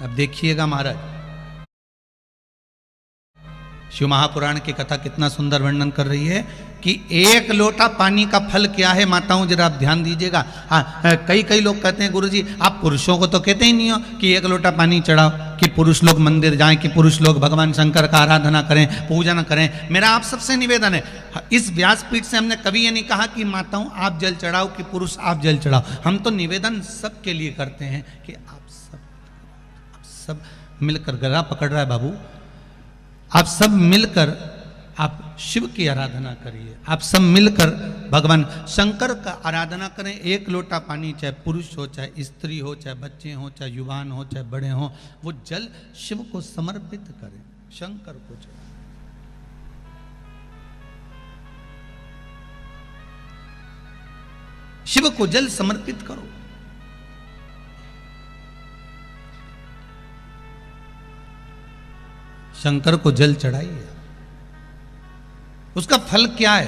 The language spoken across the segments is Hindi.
अब देखिएगा महाराज, शिव महापुराण की कथा कितना सुंदर वर्णन कर रही है कि एक लोटा पानी का फल क्या है। माताओं जरा आप ध्यान दीजिएगा। कई लोग कहते हैं गुरुजी आप पुरुषों को तो कहते ही नहीं हो कि एक लोटा पानी चढ़ाओ, कि पुरुष लोग मंदिर जाएं, कि पुरुष लोग भगवान शंकर का आराधना करें, पूजन करें। मेरा आप सबसे निवेदन है, इस व्यासपीठ से हमने कभी ये नहीं कहा कि माताओं आप जल चढ़ाओ, कि पुरुष आप जल चढ़ाओ। हम तो निवेदन सबके लिए करते हैं कि आप सब मिलकर, गला पकड़ रहा है बाबू, आप सब मिलकर आप शिव की आराधना करिए, आप सब मिलकर भगवान शंकर का आराधना करें। एक लोटा पानी, चाहे पुरुष हो, चाहे स्त्री हो, चाहे बच्चे हो, चाहे युवान हो, चाहे बड़े हो, वो जल शिव को समर्पित करें, शंकर को चढ़ाएं। शिव को जल समर्पित करो। शंकर को जल चढ़ाइए। उसका फल क्या है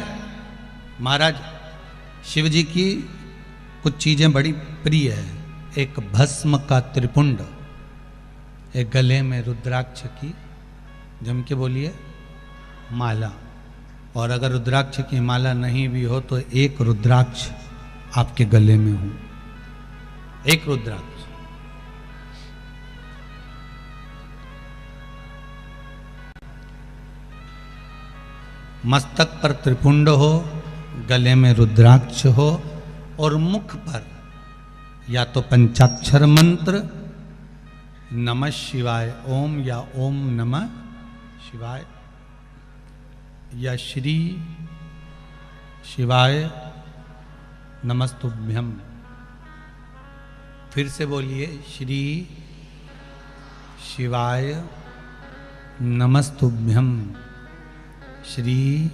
महाराज? शिव जी की कुछ चीजें बड़ी प्रिय है। एक भस्म का त्रिपुंड, एक गले में रुद्राक्ष की, जम के बोलिए, माला। और अगर रुद्राक्ष की माला नहीं भी हो तो एक रुद्राक्ष आपके गले में हो, एक रुद्राक्ष। मस्तक पर त्रिपुंड हो, गले में रुद्राक्ष हो, और मुख पर या तो पंचाक्षर मंत्र नमः शिवाय ओम, या ओम नमः शिवाय, या श्री शिवाय नमस्तुभ्यम। फिर से बोलिए, श्री शिवाय नमस्तुभ्यम, श्री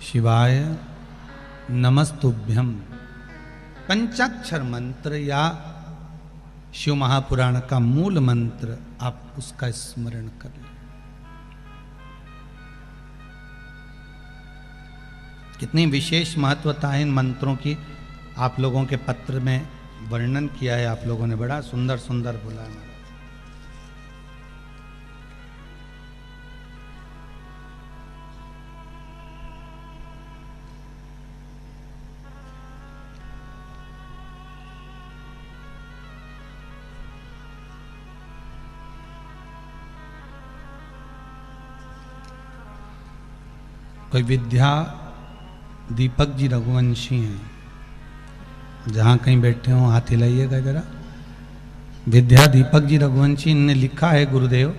शिवाय नमस्तुभ्यम। पंचाक्षर मंत्र या शिव महापुराण का मूल मंत्र आप उसका स्मरण कर लें। कितनी विशेष महत्वता है इन मंत्रों की, आप लोगों के पत्र में वर्णन किया है, आप लोगों ने बड़ा सुंदर सुंदर बोला है। कोई विद्या दीपक जी रघुवंशी हैं, जहाँ कहीं बैठे हो हाथ हिलाइएगा जरा। विद्या दीपक जी रघुवंशी ने लिखा है, गुरुदेव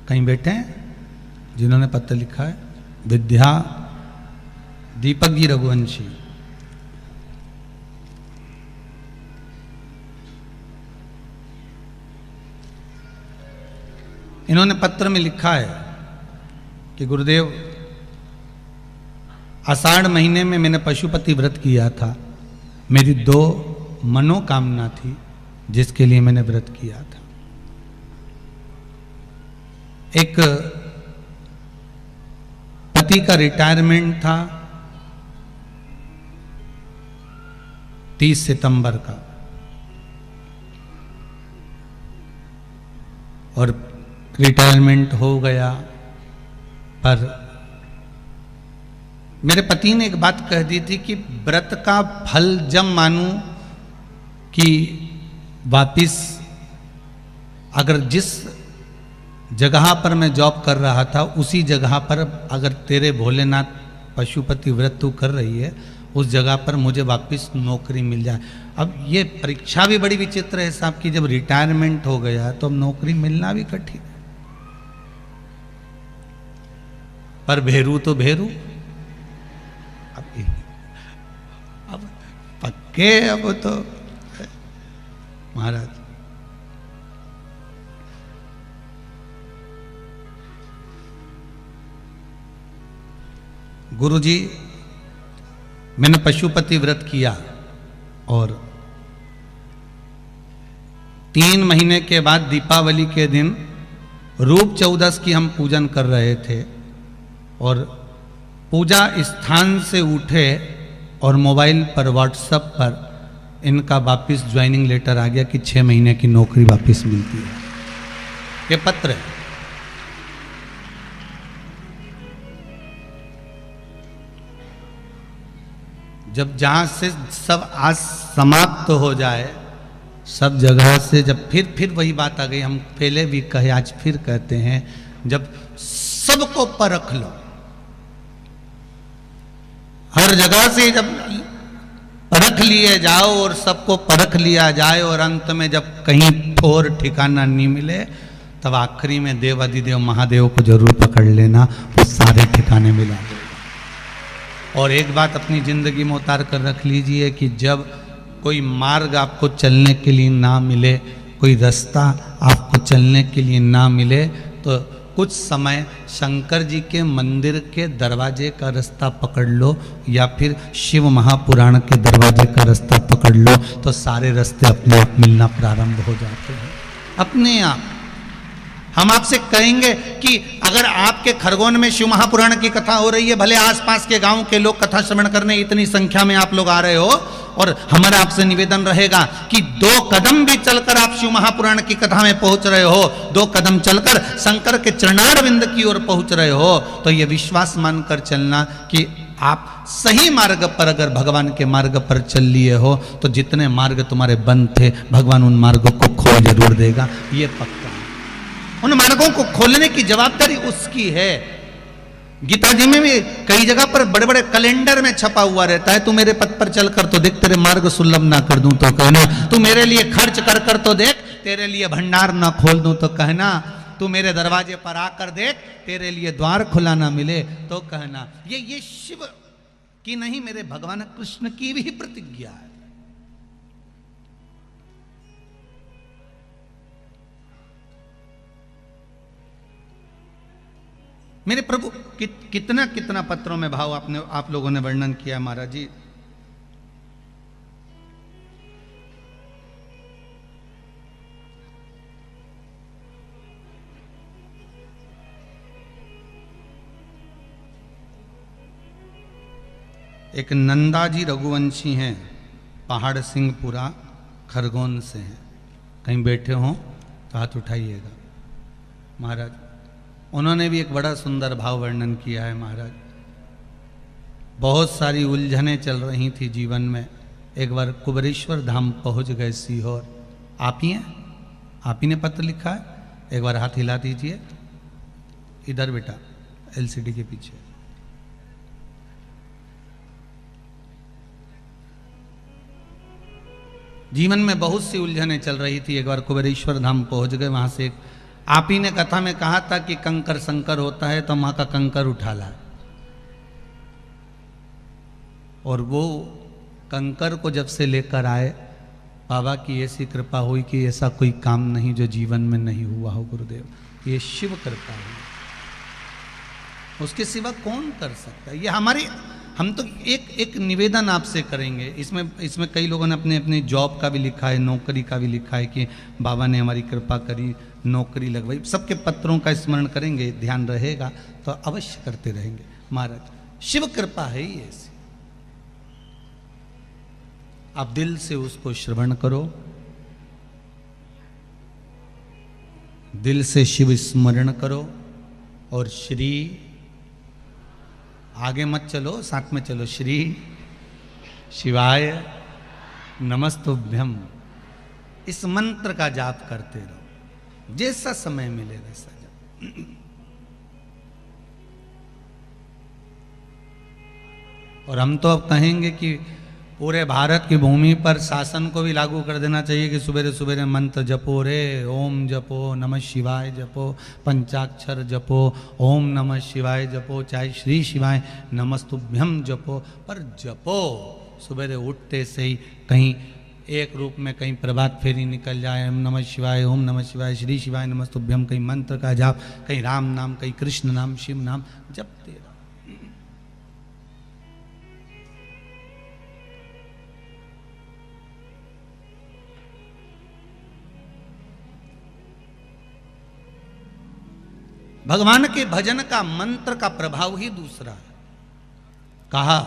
कहीं बैठे हैं जिन्होंने पत्र लिखा है? विद्या दीपक जी रघुवंशी। इन्होंने पत्र में लिखा है कि गुरुदेव, आषाढ़ महीने में मैंने पशुपति व्रत किया था। मेरी 2 मनोकामना थी जिसके लिए मैंने व्रत किया था। एक पति का रिटायरमेंट था 30 सितंबर का, और रिटायरमेंट हो गया। पर मेरे पति ने एक बात कह दी थी कि व्रत का फल जब मानूं कि वापिस, अगर जिस जगह पर मैं जॉब कर रहा था उसी जगह पर अगर तेरे भोलेनाथ पशुपति व्रत तू कर रही है, उस जगह पर मुझे वापस नौकरी मिल जाए। अब ये परीक्षा भी बड़ी विचित्र है साहब की, जब रिटायरमेंट हो गया तो अब नौकरी मिलना भी कठिन है। पर भेरू तो भेरू, अब पक्के, अब तो महाराज गुरुजी, मैंने पशुपति व्रत किया और 3 महीने के बाद दीपावली के दिन रूप चौदस की हम पूजन कर रहे थे, और पूजा स्थान से उठे और मोबाइल पर व्हाट्सएप पर इनका वापस ज्वाइनिंग लेटर आ गया कि 6 महीने की नौकरी वापस मिलती है। ये पत्र है। जब जहां से सब आज समाप्त हो जाए, सब जगह से जब फिर वही बात आ गई, हम पहले भी कहे आज फिर कहते हैं, जब सबको परख लो, हर जगह से जब परख लिए जाओ और सबको परख लिया जाए और अंत में जब कहीं ठोर ठिकाना नहीं मिले, तब आखिरी में देव अधिदेव महादेव को जरूर पकड़ लेना, वो सारे ठिकाने मिला देगा। और एक बात अपनी जिंदगी में उतार कर रख लीजिए कि जब कोई मार्ग आपको चलने के लिए ना मिले, कोई रास्ता आपको चलने के लिए ना मिले, तो कुछ समय शंकर जी के मंदिर के दरवाजे का रास्ता पकड़ लो या फिर शिव महापुराण के दरवाजे का रास्ता पकड़ लो, तो सारे रास्ते अपने आप मिलना प्रारंभ हो जाते हैं अपने आप। हम आपसे कहेंगे कि अगर आपके खरगोन में शिव महापुराण की कथा हो रही है, भले आसपास के गांव के लोग कथा श्रवण करने इतनी संख्या में आप लोग आ रहे हो, और हमारा आपसे निवेदन रहेगा कि 2 कदम भी चलकर आप शिव महापुराण की कथा में पहुंच रहे हो, 2 कदम चलकर शंकर के चरणारविंद की ओर पहुंच रहे हो, तो यह विश्वास मानकर चलना कि आप सही मार्ग पर, अगर भगवान के मार्ग पर चल लिए हो, तो जितने मार्ग तुम्हारे बंद थे, भगवान उन मार्गों को खोल जरूर देगा, ये पक्का। उन मार्गों को खोलने की जवाबदारी उसकी है। गीता जी में भी कई जगह पर बड़े बड़े कैलेंडर में छपा हुआ रहता है, तू मेरे पथ पर चलकर तो देख, तेरे मार्ग सुलभ ना कर दूं तो कहना, तू मेरे लिए खर्च कर तो देख, तेरे लिए भंडार ना खोल दूं तो कहना, तू मेरे दरवाजे पर आकर देख, तेरे लिए द्वार खुला ना मिले तो कहना। ये शिव की नहीं, मेरे भगवान कृष्ण की भी प्रतिज्ञा है। मेरे प्रभु कितना कितना पत्रों में भाव आप लोगों ने वर्णन किया महाराज जी। एक नंदाजी रघुवंशी हैं, पहाड़ सिंहपुरा खरगोन से हैं, कहीं बैठे हों तो हाथ उठाइएगा महाराज। उन्होंने भी एक बड़ा सुंदर भाव वर्णन किया है महाराज। बहुत सारी उलझनें चल रही थी जीवन में, एक बार कुबेरेश्वर धाम पहुंच गए सीहोर। आप ही हैं, आप ही ने पत्र लिखा है, एक बार हाथ हिला दीजिए, इधर बेटा एलसीडी के पीछे। जीवन में बहुत सी उलझनें चल रही थी, एक बार कुबेरेश्वर धाम पहुंच गए। वहां से आप ही ने कथा में कहा था कि कंकर संकर होता है तो मां का कंकर उठा ला, और वो कंकर को जब से लेकर आए, बाबा की ऐसी कृपा हुई कि ऐसा कोई काम नहीं जो जीवन में नहीं हुआ हो गुरुदेव, ये शिव कृपा है, उसके सिवा कौन कर सकता है। ये हमारी, हम तो एक निवेदन आपसे करेंगे, इसमें कई लोगों ने अपने जॉब का भी लिखा है, नौकरी का भी लिखा है कि बाबा ने हमारी कृपा करी, नौकरी लगवाई, सबके पत्रों का स्मरण करेंगे, ध्यान रहेगा तो अवश्य करते रहेंगे महाराज। शिव कृपा है ही ऐसी, आप दिल से उसको श्रवण करो, दिल से शिव स्मरण करो, और श्री आगे मत चलो, साथ में चलो, श्री शिवाय नमस्तुभ्यम, इस मंत्र का जाप करते रहो, जैसा समय मिले वैसा जाप। और हम तो अब कहेंगे कि पूरे भारत की भूमि पर शासन को भी लागू कर देना चाहिए कि सुबेरे सुबेरे मंत्र जपो रे, ओम जपो, नमः शिवाय जपो, पंचाक्षर जपो, ओम नमः शिवाय जपो, चाहे श्री शिवाय नमस्तुभ्यम जपो, पर जपो सुबेरे उठते से ही, कहीं एक रूप में कहीं प्रभात फेरी निकल जाए, ओम नमः शिवाय, ओम नमः शिवाय, श्री शिवाय नमस्तुभ्यम, कहीं मंत्र का जाप, कहीं राम नाम, कहीं कृष्ण नाम, शिव नाम जपते रहो। भगवान के भजन का मंत्र का प्रभाव ही दूसरा है। कहा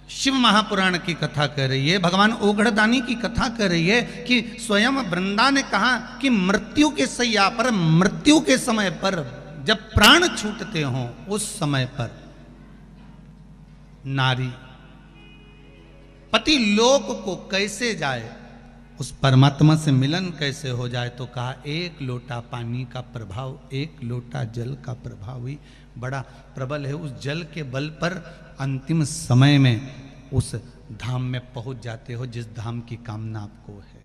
शिव महापुराण की कथा कह रही है, भगवान ओघड़दानी की कथा कह रही है कि स्वयं वृंदा ने कहा कि मृत्यु के सैया पर, मृत्यु के समय पर, जब प्राण छूटते हों उस समय पर नारी पति लोक को कैसे जाए, उस परमात्मा से मिलन कैसे हो जाए, तो कहा एक लोटा पानी का प्रभाव, एक लोटा जल का प्रभाव ही बड़ा प्रबल है। उस जल के बल पर अंतिम समय में उस धाम में पहुंच जाते हो जिस धाम की कामना आपको है।